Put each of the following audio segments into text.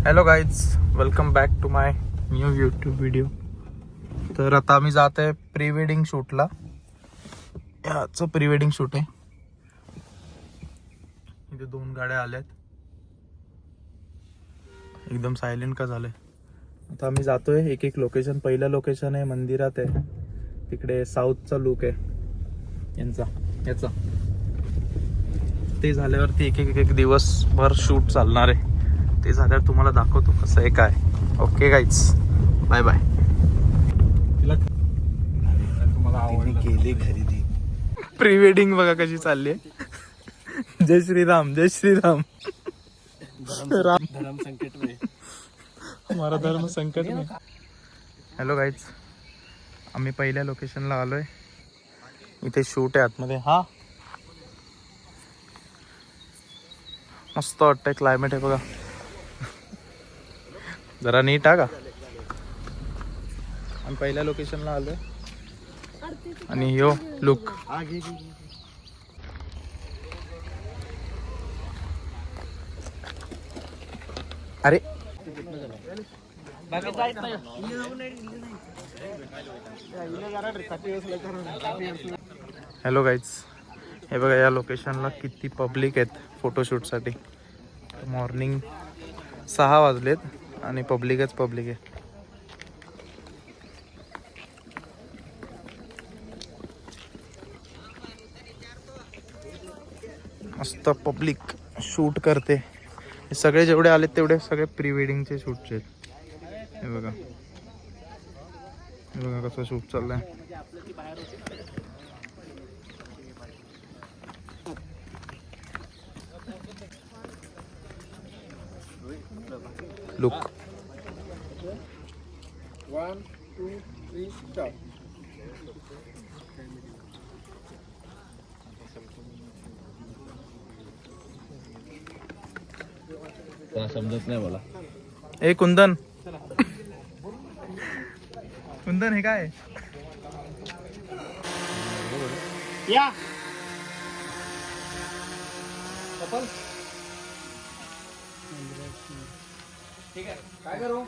Hello guys, welcome back to my new YouTube video. तर आता आम्ही जात आहे प्री वेडिंग शूटला. याचं प्री वेडिंग शूट आहे. इथे 2 गाड्या आल्यात. एकदम सायलेंट का झालंय. आता आम्ही जातोय एक एक लोकेशन. पहिलं लोकेशन आहे मंदिरात आहे. तिकडे साऊथचा लुक आहे याचा. ते झाल्यावरती एक दिवसभर शूट चालणार आहे. ते झाल्यावर तुम्हाला दाखवतो कसं आहे काय. Okay guys, bye bye. केली खरेदी. प्री वेडिंग बघा कशी चालली आहे. जय श्रीराम, जय श्रीराम. धर्म संकट में हमारा धर्म संकट में. हॅलो गाईज, आम्ही पहिल्या लोकेशनला आलोय. इथे शूट आहे आतमध्ये. हा मस्त वाटतंय. क्लायमेट आहे बघा. जरा नीट आहे का. आम्ही पहिल्या लोकेशनला आलोय आणि यो लुक. अरे हॅलो गाईज, हे बघा या लोकेशनला किती पब्लिक आहेत फोटोशूटसाठी. मॉर्निंग 6 वाजलेत आणि पब्लिकच पब्लिक आहे. मस्त पब्लिक शूट करते. हे सगळे जेवढे आलेत तेवढे सगळे प्री वेडिंगचे शूटचे आहेत. हे बघा कसं शूट चाललंय. लुक. 1 2 3 स्टॉप. समजत नाही मला. ए कुंदन, कुंदन हे काय. या ठीक आहे, काय करू.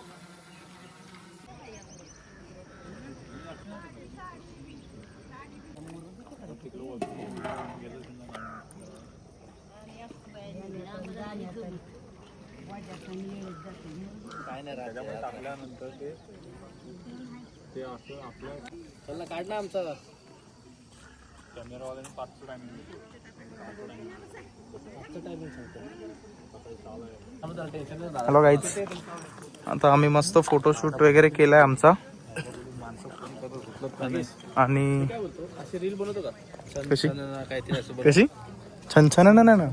काय नाही टाकल्यानंतर ते असं आपलं चला काढ ना. आमचा कॅमेरावाल्याने 5चं टायमिंग सांगतो. हॅलो गाईज, आता आम्ही मस्त फोटोशूट वगैरे केलाय आमचा. आणि रील बनवतो का. कशी काहीतरी असं कशी छान ना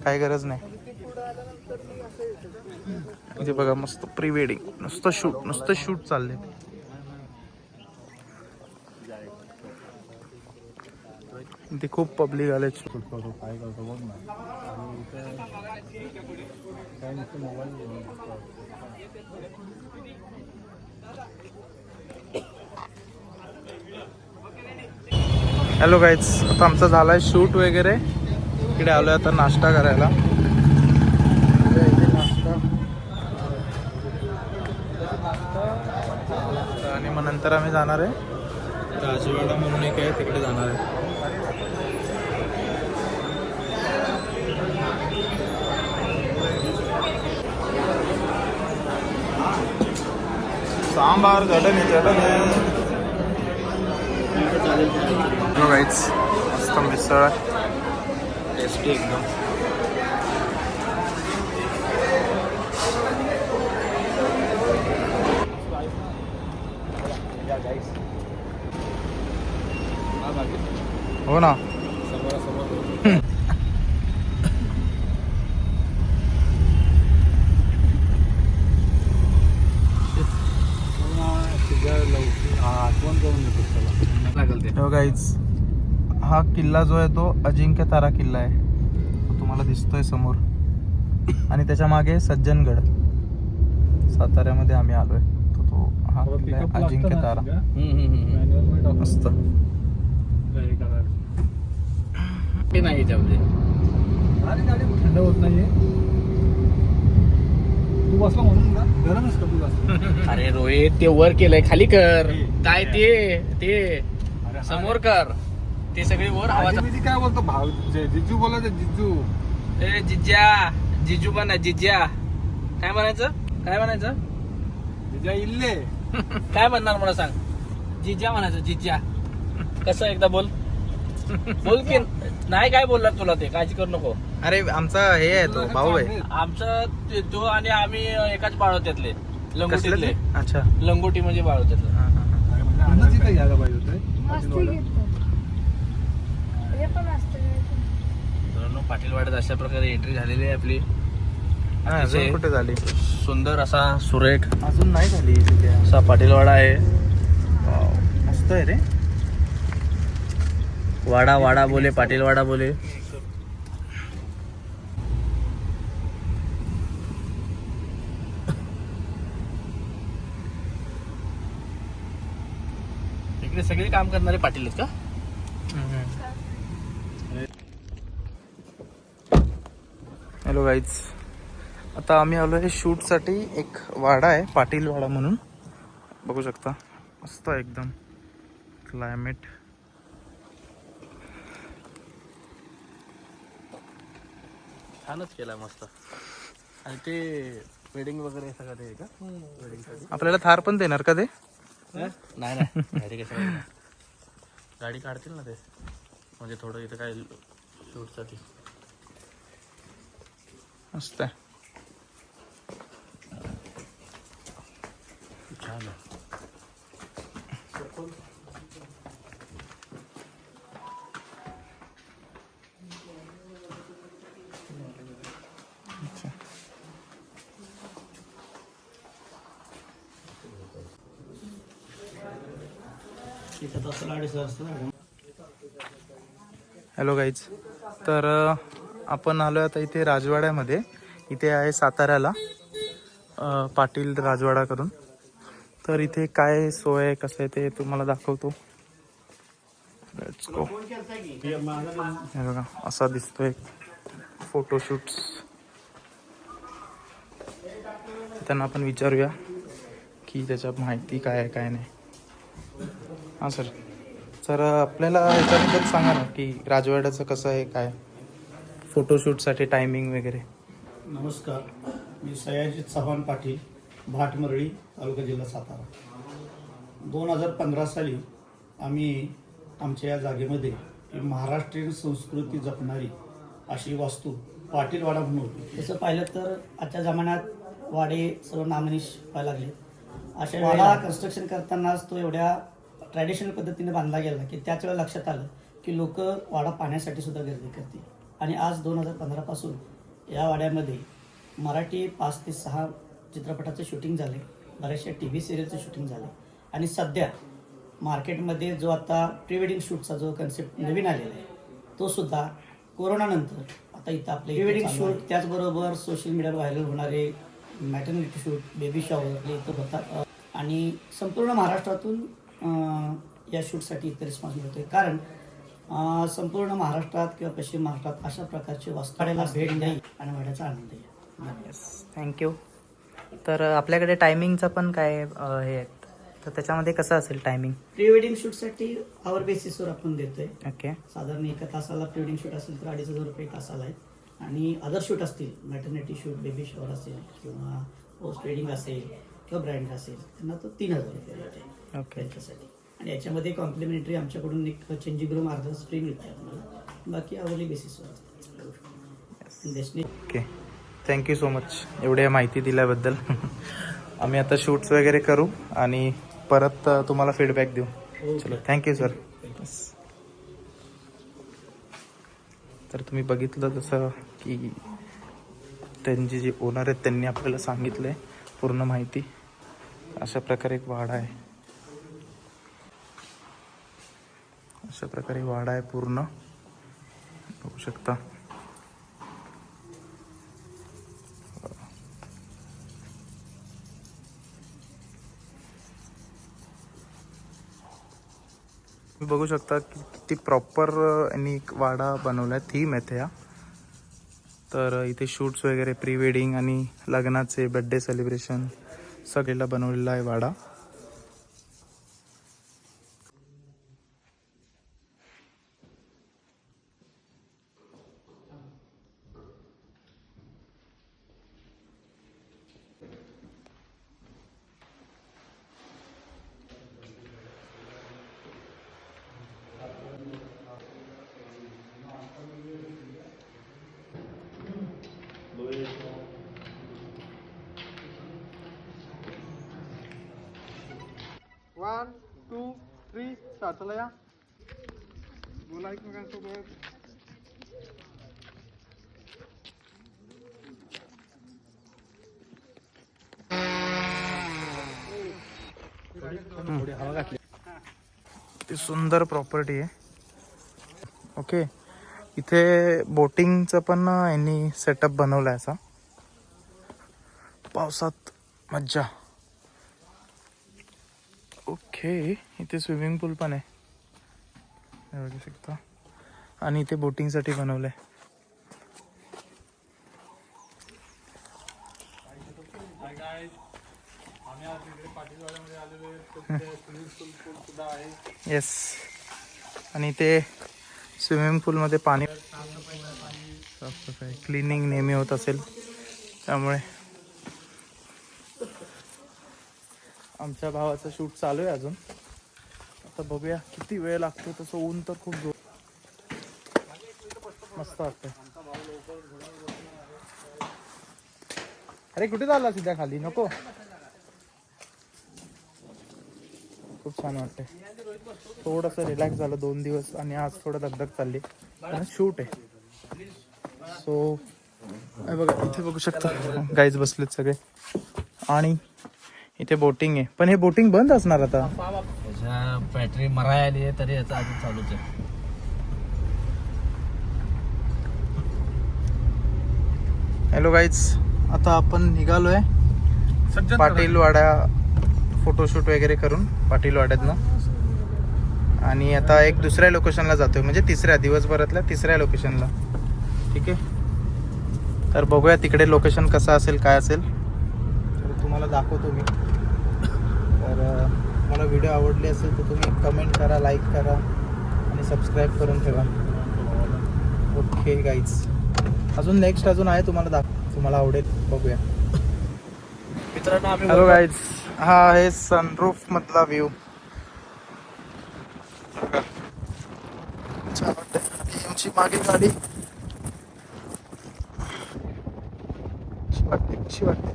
काय गरज नाही. इथे बघा मस्त प्री वेडिंग, नुसतं शूट चालले. इथे खूप पब्लिक आले. काय करतो बघ ना. काय नुसतं मोबाईल. हॅलो गाईज, आता आमचा झालाय शूट वगैरे. इकडे आलोय आता नाश्ता करायला. आणि मग नंतर आम्ही जाणार आहे राजवाडा म्हणून एक आहे, तिकडे जाणार आहे. सांबार चटणी. हॅलो गाईज, मस्त मिसळ आहे, टेस्टी एकदम. हो ना. गाईज, हा किल्ला जो आहे तो अजिंक्य तारा किल्ला आहे. तो तुम्हाला दिसतोय समोर. आणि त्याच्या मागे सज्जनगड, साताऱ्यामध्ये आम्ही आलोय. तो हा Pickup अजिंक्य लागतं ना तारा सगळं. हम्म. Manual मध्ये टाकून मस्त. हे करायला. ते नाही त्यामध्ये गाडी थंड होत नाहीये. तू बसला म्हणून का गरमच का तू जास्त? अरे रोहित ते वर केलंय खाली कर काय ते अरे समोर कर ते सगळे वर आवाज मी काय बोलतो भाऊ जिजू बोलायचं जिजू. ए जिजू पण आहे जिज्या काय म्हणायचं जिजा इल्ले. काय म्हणणार मला सांग जिज्या म्हणायचं जिज्या कसं एकदा बोल की नाही काय बोलणार तुला ते काळजी करू नको. अरे आमचा हे आहे तो भाऊ आहे. आमचं तो आणि आम्ही एकाच बाळवत्यातले कसलं लंगोटीतले ते? अच्छा लंगोटी म्हणजे बाळवत्यातलं. हा, हा, हा. अरे म्हणजे अन्नच इथं घ्यायला पाहिजे होते. मित्रांनो पाटीलवाड्यात अशा प्रकारे एंट्री झालेली आहे आपली. हा, अजून अतिशय कुठे झाली? सुंदर असा सुरेख अजून नाही झाली तिथे. असा पाटीलवाडा आहे. वाव, मस्त आहे रे. वाडा बोले पाटीलवाडा बोले. इकडे सगळे काम करणारे पाटील आहेत का? हॅलो गाईज, आता आम्ही आलो आहे शूटसाठी. एक वाडा आहे पाटील वाडा म्हणून, बघू शकता. मस्त आहे एकदम क्लायमेट. छानच केलाय मस्त. आणि ते वेडिंग वगैरे सगळं ते आहे का वेडिंग? आपल्याला थार पण देणार का ते? नाही गाडी कशा गाडी काढतील ना ते, म्हणजे थोडं इथं काय शूटसाठी. मस्त आहे. छान आहे. हॅलो गाईज, तर आपण आलो आता इथे राजवाड्यामध्ये. इथे आहे साताऱ्याला पाटील राजवाडा करून. तर इथे काय सोय आहे, कसं आहे ते तुम्हाला दाखवतो. Let's go. हे बघा, असा दिसतोय फोटोशूट्स. त्यांना आपण विचारूया की त्याच्या माहिती काय आहे काय नाही. हां सर, सर आपल्याला याच्याबद्दल सांगा ना की राजवाड्याचं कसं आहे, काय फोटोशूटसाठी टायमिंग वगैरे. नमस्कार, मी सयाजी चव्हाण पाटील, भाटमरळी, तालुका जिल्हा सातारा. 2015 साली आम्ही आमच्या या जागेमध्ये महाराष्ट्रीयन संस्कृती जपणारी अशी वास्तू पाटीलवाडा म्हणून होती. तसं पाहिलं तर आजच्या जमान्यात वाडे सर्व नामनिश व्हायला लागले. अशा वाडा कन्स्ट्रक्शन करतानाच तो एवढ्या ट्रॅडिशनल पद्धतीने बांधला गेला की त्याच वेळेला लक्षात आलं की लोक वाडा पाहण्यासाठी सुद्धा गर्दी करतील. आणि आज 2015 पासून या वाड्यामध्ये मराठी 5 ते 6 चित्रपटाचं शूटिंग झाले, बऱ्याचशा TV सिरियलचं शूटिंग झालं. आणि सध्या मार्केटमध्ये जो आता प्री वेडिंग शूटचा जो कन्सेप्ट नवीन आलेला आहे तो सुद्धा कोरोनानंतर आता इथं आपले प्री वेडिंग शूट, त्याचबरोबर सोशल मीडियावर व्हायरल होणारे मॅटर्निटी शूट, बेबी शॉवर इथं होतात. आणि संपूर्ण महाराष्ट्रातून या शूटसाठी इथं रिस्पॉन्स मिळतोय. कारण संपूर्ण महाराष्ट्रात किंवा पश्चिम महाराष्ट्रात अशा प्रकारचे वास्तवाला भेट द्यावी आणि वाड्याचा आनंद घ्या. थँक्यू. तर आपल्याकडे टायमिंगचं पण काय हे आहे, तर त्याच्यामध्ये कसं असेल टायमिंग? प्री वेडिंग शूटसाठी आवर बेसिसवर आपण देतोय. ओके. साधारण एका तासाला प्री वेडिंग शूट असेल तर 2,500 रुपये तासाला आहेत. आणि अदर शूट असतील, मॅटर्निटी शूट, बेबी शॉवर असेल किंवा पोस्ट वेडिंग असेल किंवा ब्रँड असेल, त्यांना तो 3,000 रुपये रेट आहे ओके. त्यांच्यासाठी. आणि याच्यामध्ये कॉम्प्लिमेंटरी आमच्याकडून एक चेंजिंग रूम अर्धा फ्री मिळते आपल्याला. बाकी आवरली बेसिसवर असतात. ओके, थँक्यू सो मच एवढ्या माहिती दिल्याबद्दल. आम्ही आता शूट्स वगैरे करू आणि परत तुम्हाला फीडबॅक देऊ. चलो, थँक्यू सर. तर तुम्ही बघितलं तसं की त्यांचे जे ओनर आहेत त्यांनी आपल्याला सांगितलं आहे पूर्ण माहिती. अशा प्रकारे एक वाडा आहे, अशा प्रकारे वाडा आहे पूर्ण, बघू शकता. तुम्ही बघू शकता की किती प्रॉपर यांनी वाडा बनवला आहे. थीम आहे ह्या. तर इथे शूट्स वगैरे प्री वेडिंग आणि लग्नाचे बड्डे सेलिब्रेशन सगळेला बनवलेला आहे वाडा. One two three start. चला या, बोला एकमेकांसोबत. ती सुंदर प्रॉपर्टी आहे. ओके, इथे बोटिंगचं पण यांनी सेटअप बनवलं आहे. असा पावसात मज्जा. ओके, इथे स्विमिंग पूल पण आहे, हे बघू शकता. आणि इथे बोटिंगसाठी बनवलं आहे. आम्ही आज इकडे पाटीलवाड्यामध्ये आलेलो आहे. तर तिथे स्विमिंग पूल सुद्धा आहे. येस, आणि इथे स्विमिंग पूलमध्ये पाणी साफसफाई क्लिनिंग नेहमी होत असेल, त्यामुळे आमच्या भावाचं शूट चालू आहे अजून. आता बघूया किती वेळ लागतो. तसं ऊन तर खूप जोर, मस्त वाटतंय. अरे कुठे चालला सिद्धा? खाली नको. खूप छान वाटतंय. थोडंसं रिलॅक्स झालं 2 दिवस, आणि आज थोडं दगदग चालली कारण शूट आहे. सो बघा इथे बघू शकता गाईज बसलेत सगळे, आणि इथे बोटिंग आहे. पण हे बोटिंग बंद असणार आता. याच्या बॅटरी मराय आली आहे तरी याचा अजून चालूच आहे. हॅलो गाईज, आता आपण निघालोय पाटीलवाडा फोटोशूट वगैरे करून पाटीलवाड्यातनं, आणि आता एक दुसऱ्या लोकेशनला जातोय, म्हणजे दिवसभरातल्या तिसऱ्या लोकेशनला. ठीक आहे, तर बघूया तिकडे लोकेशन कसं असेल, काय असेल तर तुम्हाला दाखवतो मी. तर मला व्हिडिओ आवडली असेल तर तुम्ही कमेंट करा, लाईक करा आणि सबस्क्राईब करून ठेवा. ओके गाईज, अजून नेक्स्ट आहे तुम्हाला तुम्हाला आवडेल, बघूया. मित्रांनो आम्ही हॅलो गाईज, हा आहे सनरूफ मधला व्ह्यू. छान वाटतंय. आणि आमची मागे गाडी कशी वाटते.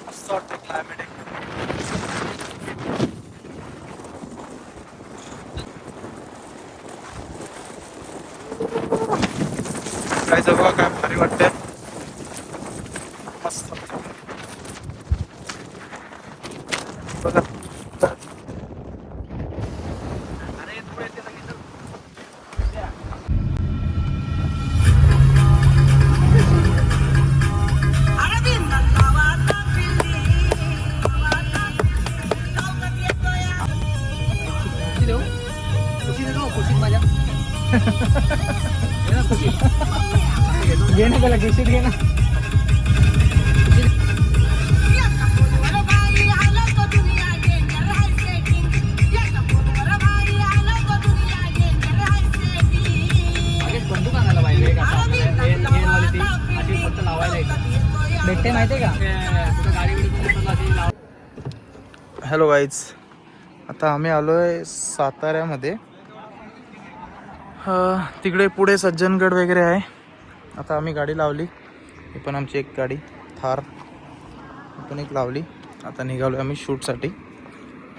मस्त वाटतं क्लायमेट एकदम. काय जवळ काय भारी वाटतंय, मस्त बघा. घे ना त्याला, घेशील घे ना. बंदूक आणायला पाहिजे एक असं आपल्याला एअरवाली ती अशी फक्त लावायला येते. भेटते माहितीये का? कुठं गाडी हॅलो गाईज, आता आम्ही आलोय साताऱ्यामध्ये. तिकडे पुढे सज्जनगड वगैरे आहे. आता आम्ही गाडी लावली, ही पण आमची एक गाडी थार पण एक लावली. आता निघालो आम्ही शूटसाठी.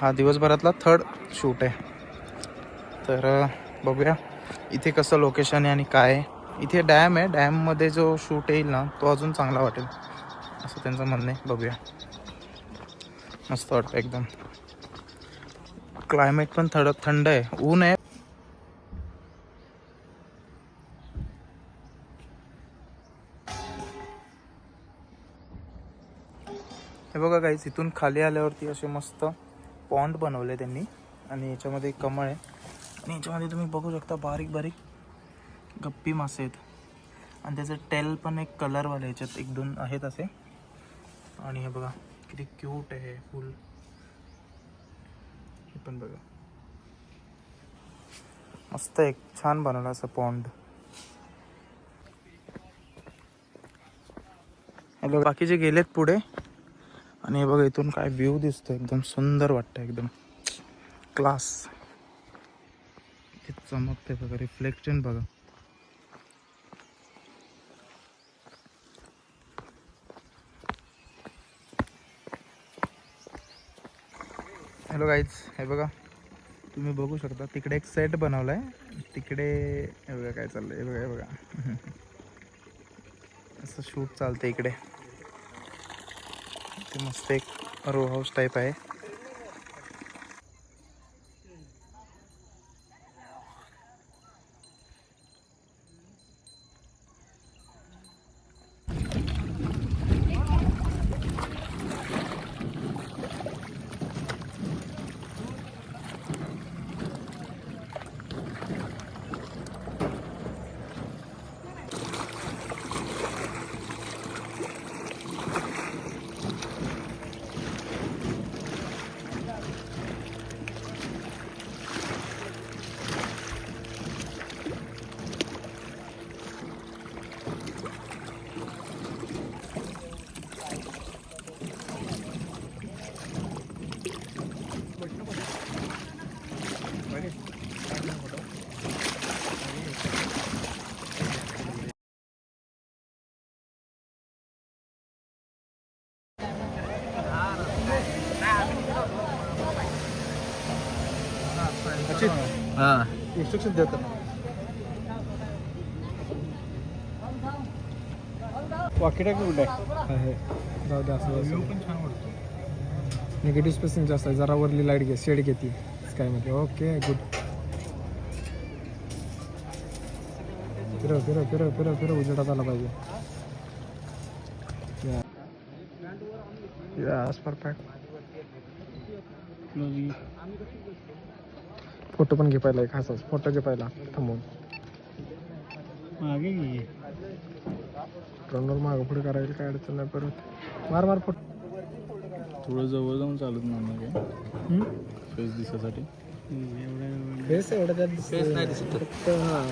हा दिवसभरातला 3rd शूट आहे. तर बघूया इथे कसं लोकेशन आहे आणि काय आहे. इथे डॅम आहे, डॅममध्ये जो शूट येईल ना तो अजून चांगला वाटेल असं त्यांचं म्हणणं आहे. बघूया, मस्त वाटतं एकदम. क्लायमेट पण थंड आहे, ऊन आहे. हे बघा गाईज, इथून खाली आल्यावरती असे मस्त पॉन्ड बनवले त्यांनी आणि याच्यामध्ये कमळ आहे आणि याच्यामध्ये तुम्ही बघू शकता बारीक बारीक गप्पी मासे आहेत आणि त्याचं टेल पण एक कलरवाले याच्यात एक दोन आहेत असे. आणि हे बघा किती क्यूट आहे फुल, हे पण बघा मस्त एक छान बनवला असं पॉन्ड. हॅलो, बाकीचे गेलेत पुढे आणि हे बघा इथून काय व्ह्यू दिसतो, एकदम सुंदर वाटतं, एकदम क्लास. किती चमकते बघा, रिफ्लेक्शन बघा. हॅलो गाईज, हे बघा तुम्ही बघू शकता तिकडे एक सेट बनवलाय, तिकडे हे बघा काय चाललंय, हे बघा हे बघा असं शूट चालतं इकडे. ते मस्त एक रो हाऊस टाईप आहे. इन्स्ट्रक्शन देतात. वाकिटा कुठे आहे? जाऊ दे, असं पण छान वाटतो. निगेटिव्ह स्पेसिंग जास्त आहे, जरा वरली लाईट घे, शेड घेते स्कायमध्ये. Okay good. फिरव फिरव फिरव फिरव फिरव, उजेडात आला पाहिजे. Yes, perfect. फोटो पण घे पहिला, एक खास फोटो घे पहिला थांबून. मागे घे, ड्रोनवर मागं पुढे करायला काय अडचण नाही. परत मार मार फोटो. थोडं जवळ जाऊन चालत नाही काय फेस दिसासाठी. फेस एवढं त्यात फेस नाही दिसत फक्त. हां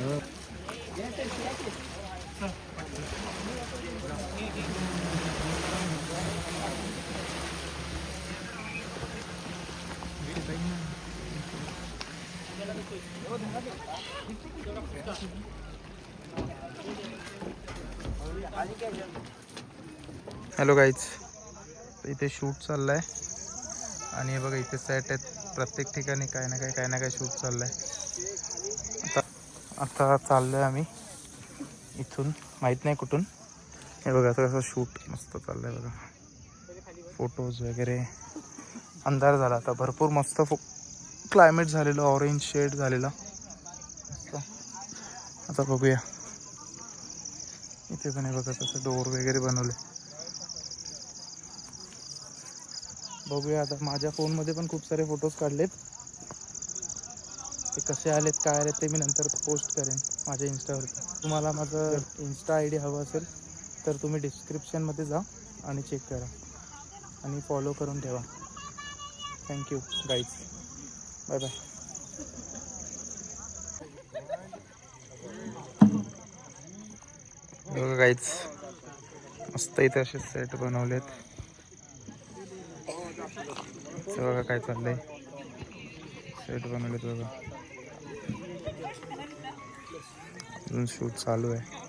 हॅलो गाईज, इथे शूट चाललाय आणि हे बघा इथे सेट आहेत, प्रत्येक ठिकाणी काय ना काय शूट चाललंय. आता चाललोय आम्ही इथून, माहीत नाही कुठून. हे बघा आता कसं शूट मस्त चाललंय बघा, फोटोज वगैरे. अंधार झाला आता, भरपूर मस्त क्लायमेट झालेलं, ऑरेंज शेड झालेला. आता बघूया इथे पण हे बघा कसं डोर वगैरे बनवले. बघूया आता, माझ्या फोनमध्ये पण खूप सारे फोटोज काढलेत, ते कसे आलेत काय आलेत ते मी नंतर पोस्ट करेन माझ्या इंस्टावरती. तुम्हाला माझं इंस्टा ID हवं असेल तर तुम्ही डिस्क्रिप्शनमध्ये जा आणि चेक करा आणि फॉलो करून ठेवा. Thank you guys, bye bye. बघा गाईज, मस्त इथे असे सेट बनवलेत. बघा काय चाललंय, सेट बनवलेत बघा, अजून शूट चालू आहे.